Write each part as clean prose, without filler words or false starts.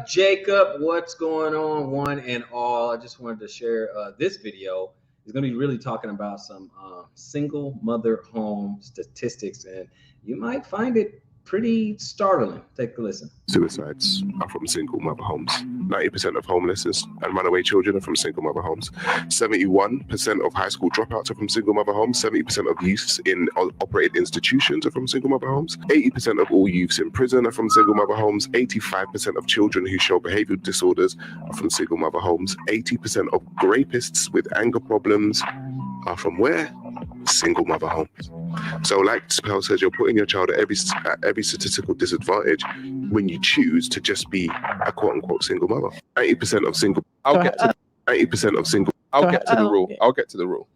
up, Jacob? What's going on, one and all? I just wanted to share this video. It's going to be really talking about some single mother home statistics, and you might find it pretty startling. Take a listen. Suicides are from single mother homes. 90% of homelessness and runaway children are from single mother homes. 71% of high school dropouts are from single mother homes. 70% of youths in operated institutions are from single mother homes. 80% of all youths in prison are from single mother homes. 85% of children who show behavioral disorders are from single mother homes. 80% of rapists with anger problems are from where? Single mother homes. So like Spell says, you're putting your child at every statistical disadvantage when you choose to just be a quote unquote single mother. 80% of single. I'll get to 80% of single. I'll get to the rule. I'll get to the rule.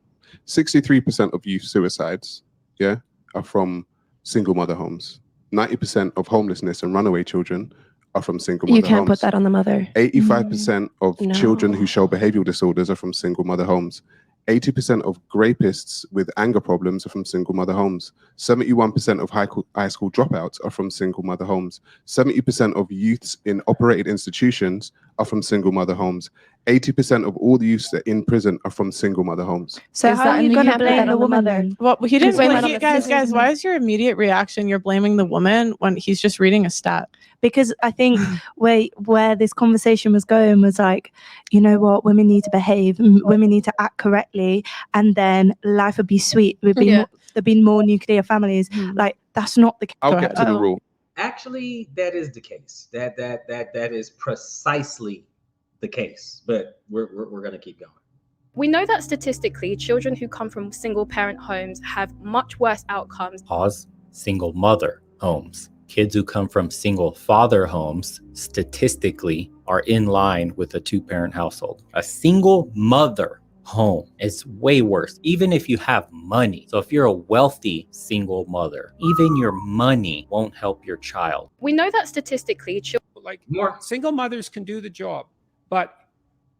63% of youth suicides, are from single mother homes. 90% of homelessness and runaway children are from single mother homes. You can't put that on the mother. 85% of children who show behavioral disorders are from single mother homes. 80% of rapists with anger problems are from single mother homes. 71% of high school dropouts are from single mother homes. 70% of youths in operated institutions are from single mother homes. 80% of all the youths that are in prison are from single mother homes. So how are you going to blame the woman then? Well, he didn't blame guys, why is your immediate reaction you're blaming the woman when he's just reading a stat? Because I think where this conversation was going was like, you know what, women need to behave, women need to act correctly, and then life would be sweet. There'd be more nuclear families. Like, that's not the case. I'll get to the rule. Actually, that is the case. That is precisely the case. But we're gonna keep going. We know that statistically, children who come from single parent homes have much worse outcomes. Pause. Single mother homes. Kids who come from single father homes statistically are in line with a two-parent household. A single mother home is way worse, even if you have money. So if you're a wealthy single mother, even your money won't help your child. We know that statistically, like single mothers can do the job, but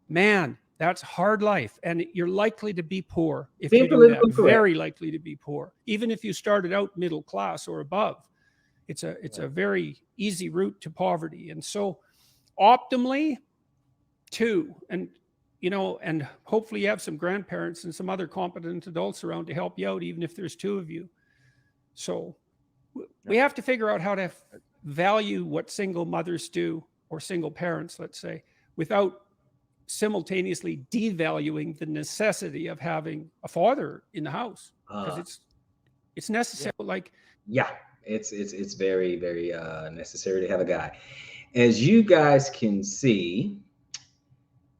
man, that's hard life, and you're likely to be poor if you do that. Very likely to be poor, even if you started out middle class or above. It's a very easy route to poverty. And so optimally, two, and hopefully you have some grandparents and some other competent adults around to help you out, even if there's two of you. So we have to figure out how to value what single mothers do, or single parents, let's say, without simultaneously devaluing the necessity of having a father in the house, because it's necessary. It's very, very necessary to have a guy. As you guys can see,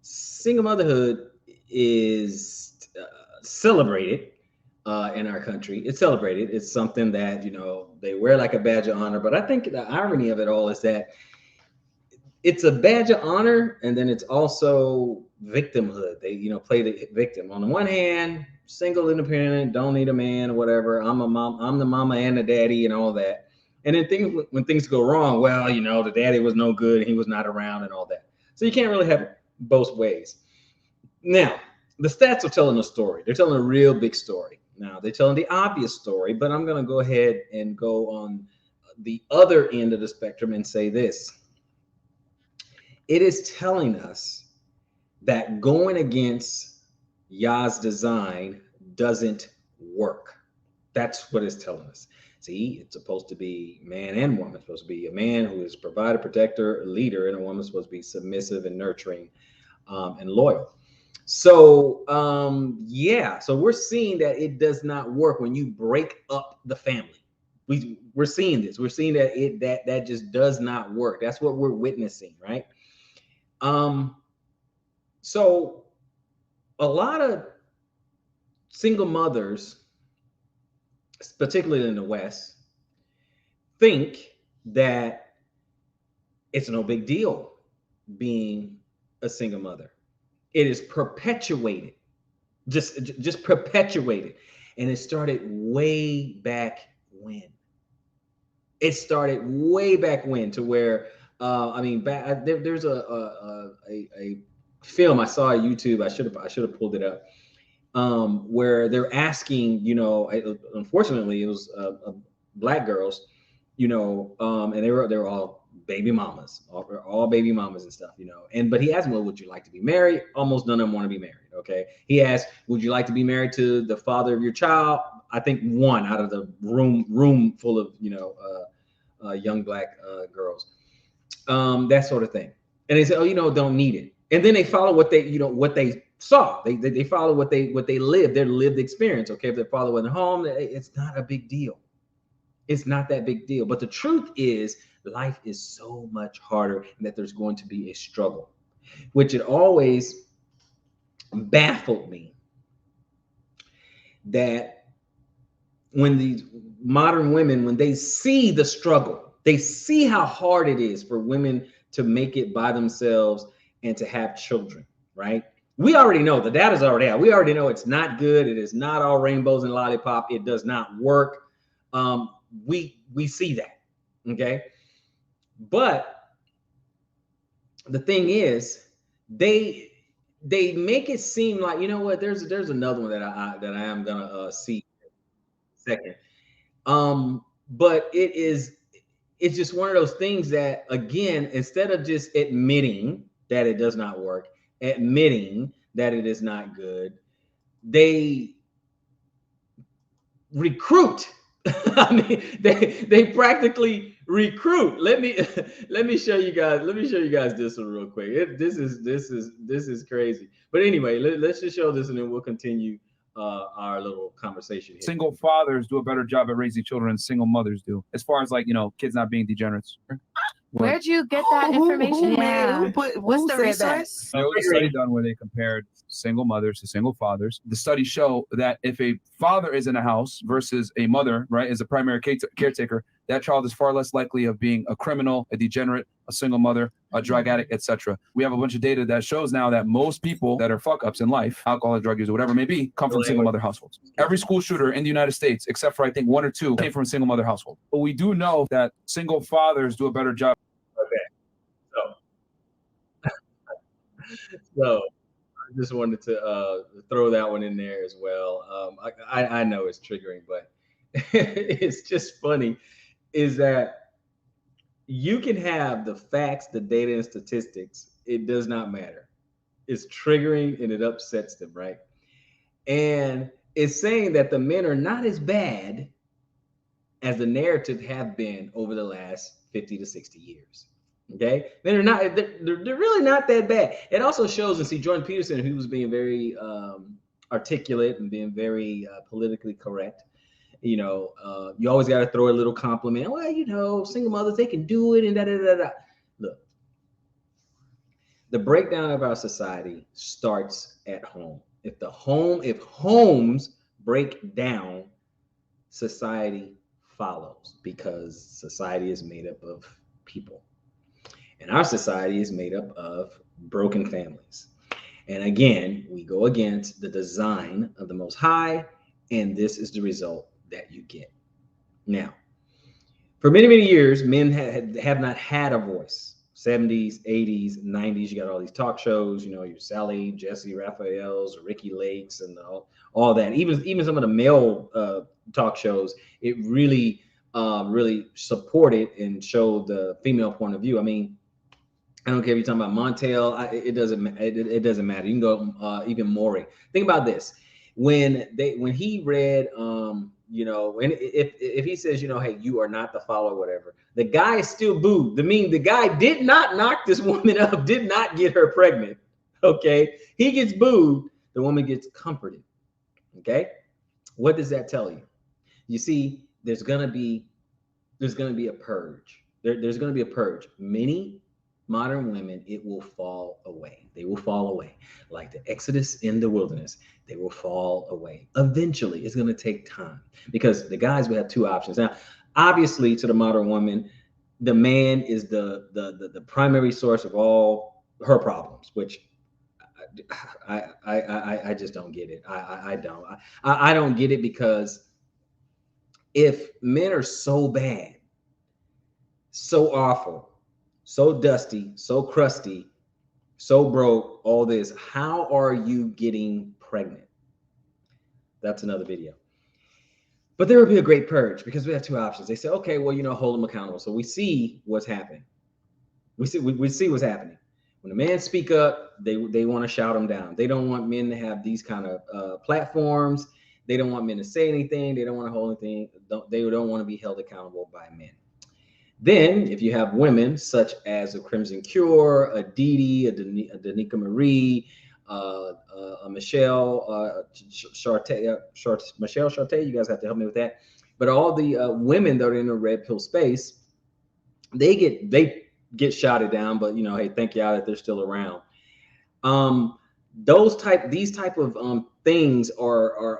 single motherhood is celebrated in our country. It's celebrated. It's something that, they wear like a badge of honor. But I think the irony of it all is that it's a badge of honor, and then it's also victimhood. They, play the victim. On the one hand, single, independent, don't need a man or whatever. I'm a mom. I'm the mama and the daddy and all that. And then when things go wrong, well, the daddy was no good and he was not around and all that. So you can't really have it both ways. Now, the stats are telling a story. They're telling a real big story. Now, they're telling the obvious story, but I'm going to go ahead and go on the other end of the spectrum and say this. It is telling us that going against Yah's design doesn't work. That's what it's telling us. See, it's supposed to be man and woman. It's supposed to be a man who is provider, protector, leader, and a woman is supposed to be submissive and nurturing and loyal. So, so we're seeing that it does not work when you break up the family. We're seeing this. We're seeing that that just does not work. That's what we're witnessing, right? So a lot of single mothers, particularly in the West, think that it's no big deal being a single mother. It is perpetuated, just perpetuated. And it started way back when. It started way back when, to where there's a film I saw on YouTube. I should have pulled it up. Where they're asking, unfortunately, it was Black girls, and they were all baby mamas, all baby mamas and stuff, you know. And but he asked me, well, would you like to be married? Almost none of them want to be married. Okay. He asked, would you like to be married to the father of your child? I think one out of the room full of, you know, young black girls, that sort of thing. And they said, oh, you know, don't need it. And then they follow what they, you know, what they saw. They follow what they lived, their lived experience. Okay, if they follow in the home, it's not a big deal. It's not that big deal. But the truth is, life is so much harder, and that there's going to be a struggle, which it always baffled me that when these modern women, when they see the struggle, they see how hard it is for women to make it by themselves and to have children, right? We already know, the data's already out. We already know it's not good. It is not all rainbows and lollipop. It does not work. We see that, okay? But the thing is, they make it seem like, you know what? There's another one that I am gonna see second. But it's just one of those things that, again, instead of just admitting that it does not work, admitting that it is not good, they recruit. I mean, they practically recruit. Let me show you guys. Let me show you guys this one real quick. This is crazy. But anyway, let's just show this, and then we'll continue our little conversation here. Single fathers do a better job at raising children than single mothers do, as far as, like, you know, kids not being degenerates. Where'd you get that information? What's the resource? There was a study done where they compared single mothers to single fathers. The study showed that if a father is in a house versus a mother, right, is a primary caretaker, that child is far less likely of being a criminal, a degenerate, a single mother, a drug addict, etc. We have a bunch of data that shows now that most people that are fuck ups in life, alcoholic, drug users, whatever it may be, come from single mother households. Every school shooter in the United States, except for I think one or two, came from a single mother household. But we do know that single fathers do a better job. Okay. So I just wanted to throw that one in there as well. I know it's triggering, but it's just funny, is that you can have the facts, the data, and statistics. It does not matter. It's triggering and it upsets them, right? And it's saying that the men are not as bad as the narrative have been over the last 50 to 60 years. Okay, they're really not that bad. It also shows, and see, Jordan Peterson, who was being very articulate and being very politically correct. You know, you always got to throw a little compliment. Well, you know, single mothers, they can do it, and da da da da. Look, the breakdown of our society starts at home. If homes break down, society follows, because society is made up of people. And our society is made up of broken families. And again, we go against the design of the Most High, and this is the result that you get. Now, for many, many years, men have not had a voice. 70s, 80s, 90s, you got all these talk shows, you know, your Sally, Jesse Raphaels, Ricky Lakes, and all that. Even some of the male talk shows, it really supported and showed the female point of view. I mean, I don't care if you're talking about Montel. It doesn't matter. You can go even Maury. Think about this: when he read, you know, when if he says, you know, hey, you are not the follower, whatever, the guy is still booed. I mean, the guy did not knock this woman up, did not get her pregnant. Okay, he gets booed. The woman gets comforted. Okay, what does that tell you? You see, there's gonna be a purge. There's gonna be a purge. Many modern women, it will fall away. They will fall away. Like the Exodus in the wilderness, they will fall away. Eventually, it's going to take time, because the guys will have two options. Now, obviously, to the modern woman, the man is the primary source of all her problems, which I just don't get it. I don't get it, because if men are so bad, so awful, so dusty, so crusty, so broke, all this, how are you getting pregnant? That's another video. But there will be a great purge, because we have two options. They say, okay, well, you know, hold them accountable. So we see what's happening. We see what's happening. When the men speak up, they want to shout them down. They don't want men to have these kind of platforms. They don't want men to say anything. They don't want to hold anything. They don't want to be held accountable by men. Then, if you have women such as a Crimson Cure, a Dee Dee, a Danica Marie, a Michelle Charté, Michelle Charté, you guys have to help me with that. But all the women that are in the red pill space, they get shouted down. But hey, thank y'all that they're still around. These type of things are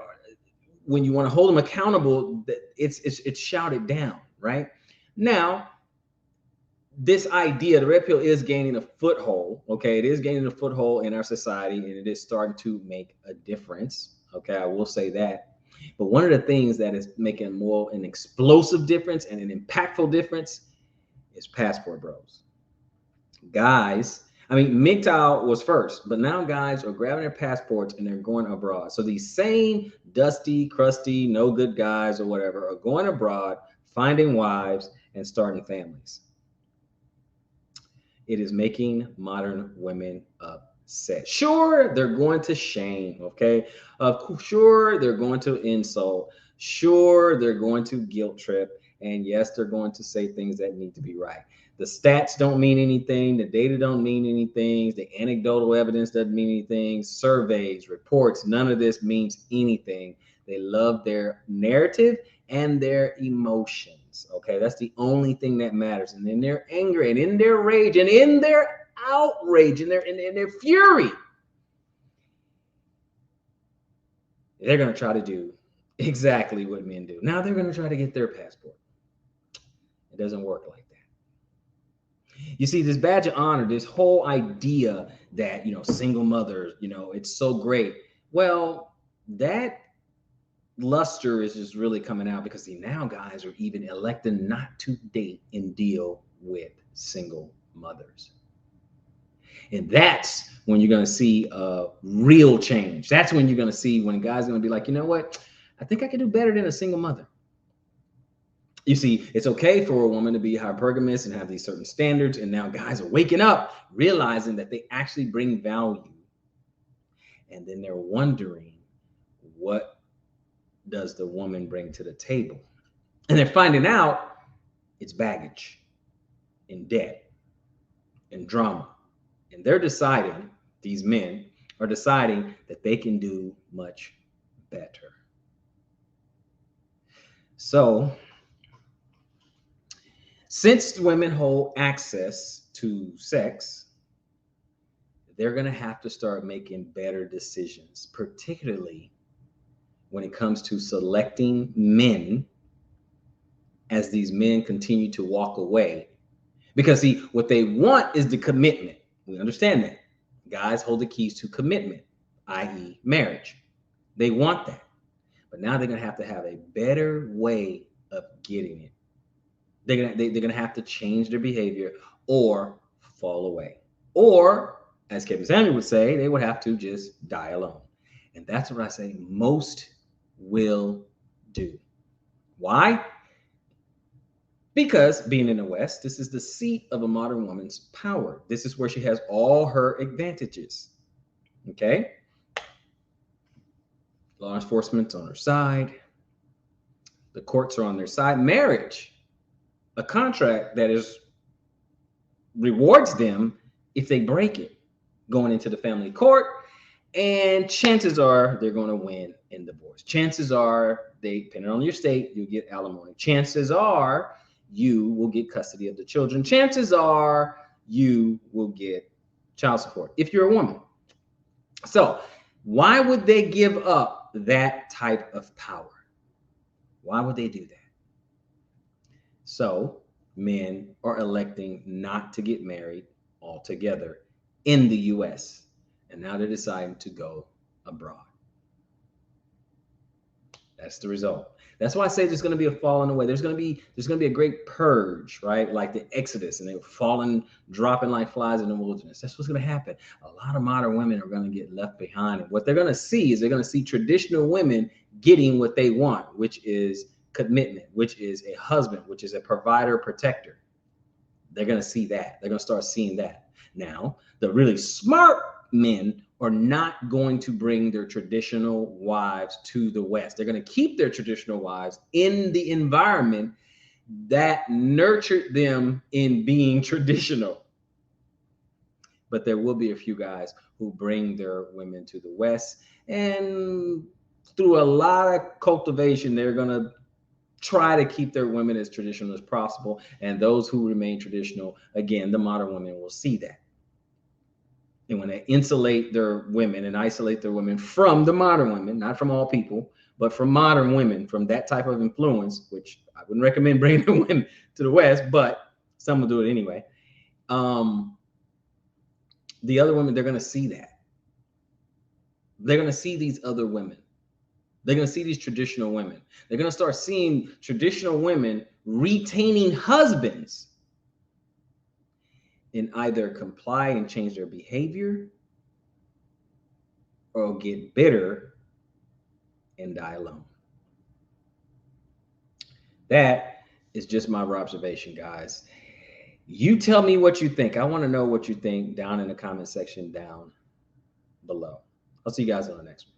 when you want to hold them accountable, it's shouted down, right? Now, this idea, the red pill is gaining a foothold. Okay, it is gaining a foothold in our society, and it is starting to make a difference. Okay, I will say that. But one of the things that is making more an explosive difference and an impactful difference is passport bros. Guys, I mean, MGTOW was first, but now guys are grabbing their passports and they're going abroad. So these same dusty, crusty, no good guys or whatever are going abroad, finding wives and starting families. It is making modern women upset. Sure, they're going to shame, okay? Sure, they're going to insult. Sure, they're going to guilt trip. And yes, they're going to say things that need to be right. The stats don't mean anything. The data don't mean anything. The anecdotal evidence doesn't mean anything. Surveys, reports, none of this means anything. They love their narrative and their emotions. Okay, that's the only thing that matters. And in their anger and in their rage and in their outrage and in their fury, they're going to try to do exactly what men do. Now they're going to try to get their passport. It doesn't work like that. You see, this badge of honor, this whole idea that, single mothers, it's so great. Well, that luster is just really coming out because now guys are even electing not to date and deal with single mothers. And that's when you're going to see real change. That's when you're going to see when guys are going to be like, you know what? I think I can do better than a single mother. You see, it's okay for a woman to be hypergamous and have these certain standards. And now guys are waking up, realizing that they actually bring value. And then they're wondering, what does the woman bring to the table? And they're finding out it's baggage and debt and drama. And they're deciding, these men are deciding that they can do much better. So, since women hold access to sex, they're going to have to start making better decisions, particularly when it comes to selecting men as these men continue to walk away. Because see, what they want is the commitment. We understand that. Guys hold the keys to commitment, i.e. marriage. They want that. But now they're going to have a better way of getting it. They're going to have to change their behavior or fall away. Or, as Kevin Samuel would say, they would have to just die alone. And that's what I say most will do. Why? Because being in the West, this is the seat of a modern woman's power. This is where she has all her advantages. Okay? Law enforcement's on her side. The courts are on their side. Marriage, a contract that rewards them if they break it, going into the family court. And chances are they're going to win in divorce. Chances are, depending on your state, you'll get alimony. Chances are you will get custody of the children. Chances are you will get child support if you're a woman. So why would they give up that type of power? Why would they do that? So men are electing not to get married altogether in the US. And now they're deciding to go abroad. That's the result. That's why I say there's going to be a falling away. There's going to be a great purge, right? Like the Exodus, and they were falling, dropping like flies in the wilderness. That's what's going to happen. A lot of modern women are going to get left behind. And what they're going to see is they're going to see traditional women getting what they want, which is commitment, which is a husband, which is a provider, protector. They're going to see that. They're going to start seeing that. Now, the really smart men are not going to bring their traditional wives to the West. They're going to keep their traditional wives in the environment that nurtured them in being traditional. But there will be a few guys who bring their women to the West, and through a lot of cultivation, they're going to try to keep their women as traditional as possible. And those who remain traditional, again, the modern women will see that. And when they insulate their women and isolate their women from the modern women, not from all people, but from modern women, from that type of influence, which I wouldn't recommend bringing the women to the West, but some will do it anyway. The other women, they're going to see that. They're going to see these other women. They're going to see these traditional women. They're going to start seeing traditional women retaining husbands and either comply and change their behavior or get bitter and die alone. That is just my observation, guys. You tell me what you think. I want to know what you think down in the comment section down below. I'll see you guys on the next one.